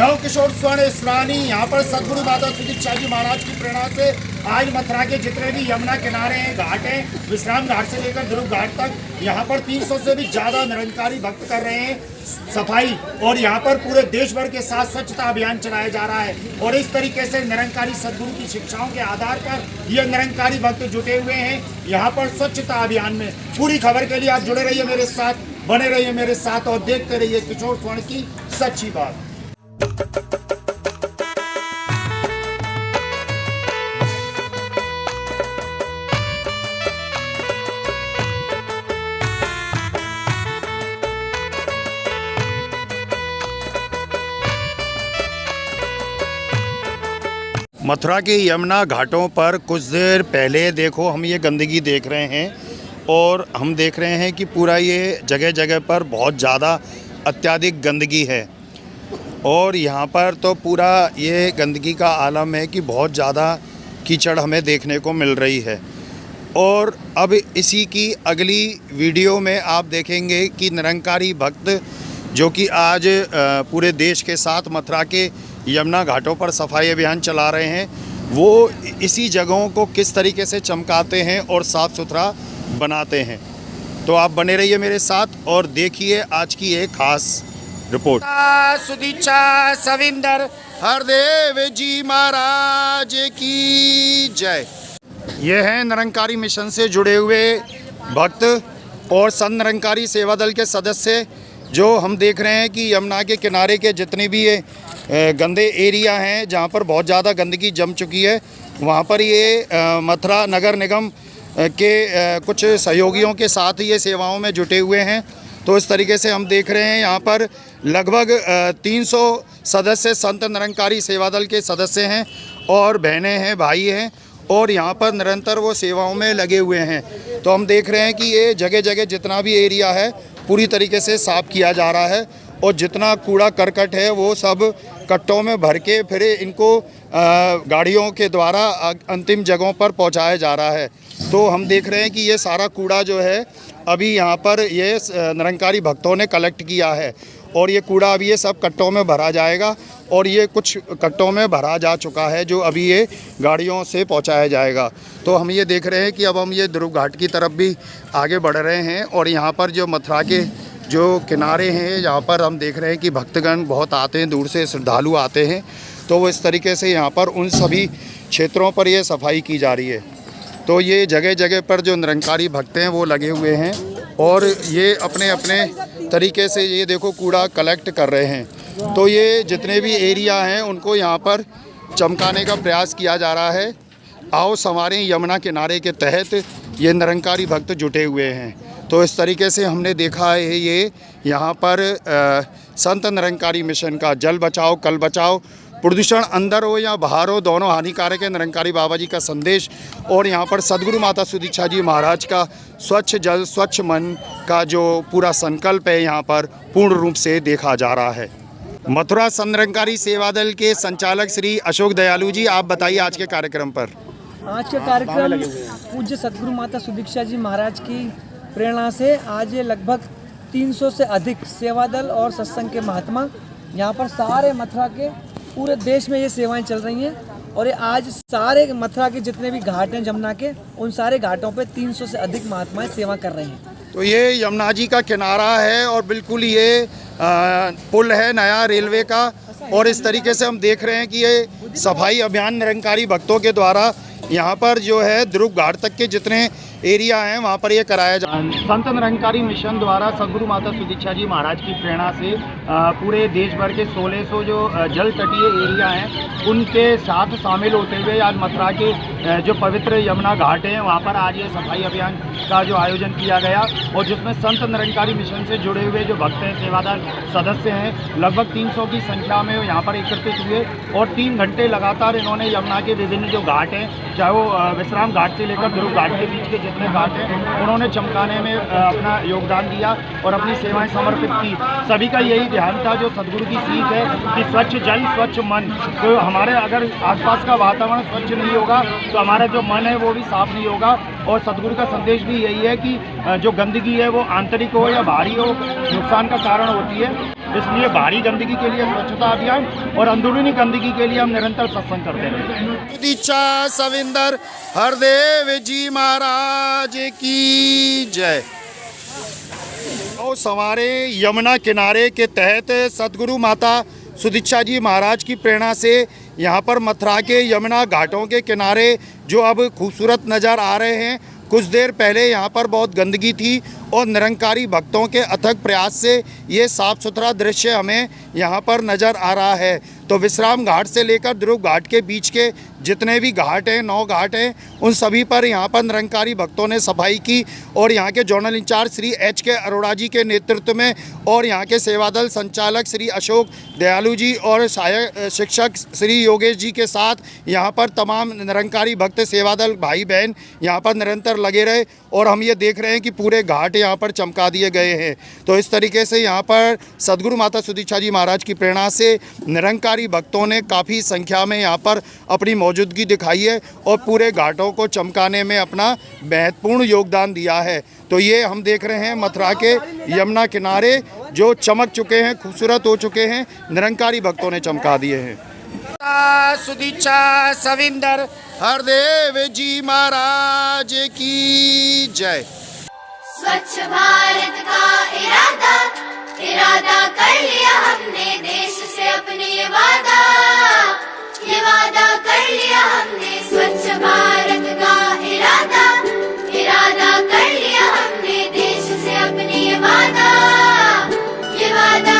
नव किशोर स्वर्ण स्नानी यहाँ पर सदगुरु माता सुदीक्षा जी महाराज की प्रेरणा से आज मथुरा के जितने भी यमुना किनारे हैं, घाट हैं, विश्राम घाट से लेकर ध्रुव घाट तक यहाँ पर 300 से भी ज़्यादा निरंकारी भक्त कर रहे हैं सफाई। और यहाँ पर पूरे देश भर के साथ स्वच्छता अभियान चलाया जा रहा है। और इस तरीके से निरंकारी सदगुरु की शिक्षाओं के आधार पर ये निरंकारी भक्त जुटे हुए हैं यहाँ पर स्वच्छता अभियान में। पूरी खबर के लिए आप जुड़े रहिए मेरे साथ, बने रहिए मेरे साथ और देखते रहिए किशोर स्वर्ण की सच्ची बात। मथुरा के यमुना घाटों पर कुछ देर पहले देखो हम ये गंदगी देख रहे हैं और हम देख रहे हैं कि पूरा ये जगह जगह पर बहुत ज़्यादा अत्यधिक गंदगी है। और यहाँ पर तो पूरा ये गंदगी का आलम है कि बहुत ज़्यादा कीचड़ हमें देखने को मिल रही है। और अब इसी की अगली वीडियो में आप देखेंगे कि निरंकारी भक्त जो कि आज पूरे देश के साथ मथुरा के यमुना घाटों पर सफाई अभियान चला रहे हैं, वो इसी जगहों को किस तरीके से चमकाते हैं और साफ़ सुथरा बनाते हैं। तो आप बने रहिए मेरे साथ और देखिए आज की एक खास रिपोर्ट। सुदीक्षा सविंदर हरदेव जी महाराज की जय। ये हैं निरंकारी मिशन से जुड़े हुए भक्त और संत निरंकारी सेवा दल के सदस्य, जो हम देख रहे हैं कि यमुना के किनारे के जितने भी ये गंदे एरिया हैं जहाँ पर बहुत ज़्यादा गंदगी जम चुकी है, वहाँ पर ये मथुरा नगर निगम के कुछ सहयोगियों के साथ ये सेवाओं में जुटे हुए हैं। तो इस तरीके से हम देख रहे हैं यहाँ पर लगभग 300 सदस्य संत निरंकारी सेवा दल के सदस्य हैं और बहनें हैं, भाई हैं और यहाँ पर निरंतर वो सेवाओं में लगे हुए हैं। तो हम देख रहे हैं कि ये जगह जगह जितना भी एरिया है पूरी तरीके से साफ़ किया जा रहा है और जितना कूड़ा करकट है वो सब कट्टों में भर के फिर इनको गाड़ियों के द्वारा अंतिम जगहों पर पहुंचाया जा रहा है। तो हम देख रहे हैं कि ये सारा कूड़ा जो है अभी यहाँ पर ये निरंकारी भक्तों ने कलेक्ट किया है और ये कूड़ा अभी ये सब कट्टों में भरा जाएगा और ये कुछ कट्टों में भरा जा चुका है जो अभी ये गाड़ियों से पहुँचाया जाएगा। तो हम ये देख रहे हैं कि अब हम ये ध्रुव घाट की तरफ भी आगे बढ़ रहे हैं और यहाँ पर जो मथुरा के जो किनारे हैं यहाँ पर हम देख रहे हैं कि भक्तगण बहुत आते हैं, दूर से श्रद्धालु आते हैं। तो वो इस तरीके से यहाँ पर उन सभी क्षेत्रों पर ये सफाई की जा रही है। तो ये जगह जगह पर जो निरंकारी भक्त हैं वो लगे हुए हैं और ये अपने अपने तरीके से ये देखो कूड़ा कलेक्ट कर रहे हैं। तो ये जितने भी एरिया हैं उनको यहाँ पर चमकाने का प्रयास किया जा रहा है। आओ संवारें यमुना किनारे के तहत ये निरंकारी भक्त जुटे हुए हैं। तो इस तरीके से हमने देखा है ये यहाँ पर संत निरंकारी मिशन का जल बचाओ कल बचाओ, प्रदूषण अंदर हो या बाहर हो दोनों हानिकारक है, निरंकारी बाबा जी का संदेश और यहाँ पर सदगुरु माता सुदीक्षा जी महाराज का स्वच्छ जल स्वच्छ मन का जो पूरा संकल्प है यहाँ पर पूर्ण रूप से देखा जा रहा है। मथुरा संत निरंकारी सेवा दल के संचालक श्री अशोक दयालु जी, आप बताइए आज के कार्यक्रम पर। आज के कार्यक्रम पूज्य सदगुरु माता सुदीक्षा जी महाराज की प्रेरणा से आज ये लगभग 300 से अधिक सेवा दल और सत्संग के महात्मा यहाँ पर सारे मथुरा के पूरे देश में ये सेवाएं चल रही हैं और ये आज सारे मथुरा के जितने भी घाट हैं जमुना के, उन सारे घाटों पे 300 से अधिक महात्माएं सेवा कर रहे हैं। तो ये यमुना जी का किनारा है और बिल्कुल ये पुल है नया रेलवे का और इस तरीके से हम देख रहे हैं कि ये सफाई अभियान निरंकारी भक्तों के द्वारा यहाँ पर जो है ध्रुव घाट तक के जितने एरिया हैं वहाँ पर ये कराया जा रहा है। संत निरंकारी मिशन द्वारा सदगुरु माता सुदीक्षा जी महाराज की प्रेरणा से पूरे देश भर के 1600 जो जल तटीय एरिया हैं उनके साथ शामिल होते हुए आज मथुरा के जो पवित्र यमुना घाट हैं वहाँ पर आज ये सफाई अभियान का जो आयोजन किया गया और जिसमें संत निरंकारी मिशन से जुड़े हुए जो भक्त हैं सेवादार सदस्य हैं लगभग 300 की संख्या में यहाँ पर एकत्रित हुए और 3 घंटे लगातार इन्होंने यमुना के विभिन्न जो घाट हैं चाहे वो विश्राम घाट से लेकर ध्रुव घाट के बीच के जितने घाट हैं उन्होंने चमकाने में अपना योगदान दिया और अपनी सेवाएं समर्पित की। सभी का यही ध्यान था जो सदगुरु की सीख है कि स्वच्छ जल स्वच्छ मन। तो हमारे अगर आसपास का वातावरण स्वच्छ नहीं होगा तो हमारा जो मन है वो भी साफ नहीं होगा। और सदगुरु का संदेश भी यही है कि जो गंदगी है वो आंतरिक हो या बाहरी हो नुकसान का कारण होती है। इसलिए बाहरी गंदगी के लिए स्वच्छता अभियान और अंदरूनी गंदगी के लिए हम निरंतर सत्संग करते हैं। दीक्षा सविंदर हरदेव जी महाराज की जय। और सवारे यमुना किनारे के तहत सदगुरु माता सुदीक्षा जी महाराज की प्रेरणा से यहाँ पर मथुरा के यमुना घाटों के किनारे जो अब खूबसूरत नज़र आ रहे हैं, कुछ देर पहले यहाँ पर बहुत गंदगी थी और निरंकारी भक्तों के अथक प्रयास से ये साफ़ सुथरा दृश्य हमें यहाँ पर नज़र आ रहा है। तो विश्राम घाट से लेकर ध्रुव घाट के बीच के जितने भी घाट हैं, 9 घाट हैं, उन सभी पर यहाँ पर निरंकारी भक्तों ने सफाई की और यहाँ के जोनल इंचार्ज श्री एच के अरोड़ा जी के नेतृत्व में और यहाँ के सेवादल संचालक श्री अशोक दयालु जी और सहायक शिक्षक श्री योगेश जी के साथ यहाँ पर तमाम निरंकारी भक्त सेवादल भाई बहन यहाँ पर निरंतर लगे रहे और हम ये देख रहे हैं कि पूरे घाट यहाँ पर चमका दिए गए हैं। तो इस तरीके से यहाँ पर सदगुरु माता सुदीक्षा जी महाराज की प्रेरणा से निरंकारी भक्तों ने काफ़ी संख्या में यहाँ पर अपनी मौजूदगी दिखाई है और पूरे घाटों को चमकाने में अपना महत्वपूर्ण योगदान दिया है। तो ये हम देख रहे हैं मथुरा के यमुना किनारे जो चमक चुके हैं, खूबसूरत हो चुके हैं, निरंकारी भक्तों ने चमका दिए हैं। सुदीक्षा सविंदर हरदेव जी महाराज की जय। स्वच्छ भारत का इरादा कर लिया हमने, देश से अपने ये वादा कर लिया हमने। स्वच्छ भारत का इरादा कर लिया हमने, देश से अपने ये वादा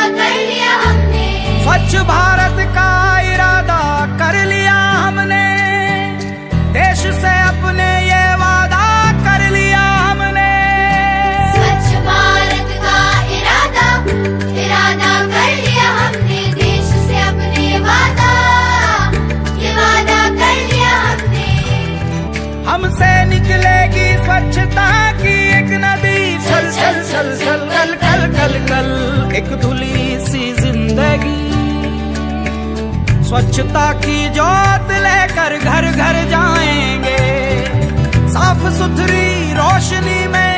कर लिया हमने। स्वच्छ भारत का इरादा कर लिया हमने, देश से अपने ये वादा कर लिया हमने। स्वच्छ भारत का इरादा कर लिया हमने, देश से अपने ये वादा कर लिया हमने। हमसे निकलेगी स्वच्छता की एक नदी, छल छल छल छल कल कल कल कल एक धुली सी जिंदगी। स्वच्छता की जोत लेकर घर घर जाएंगे, साफ सुथरी रोशनी में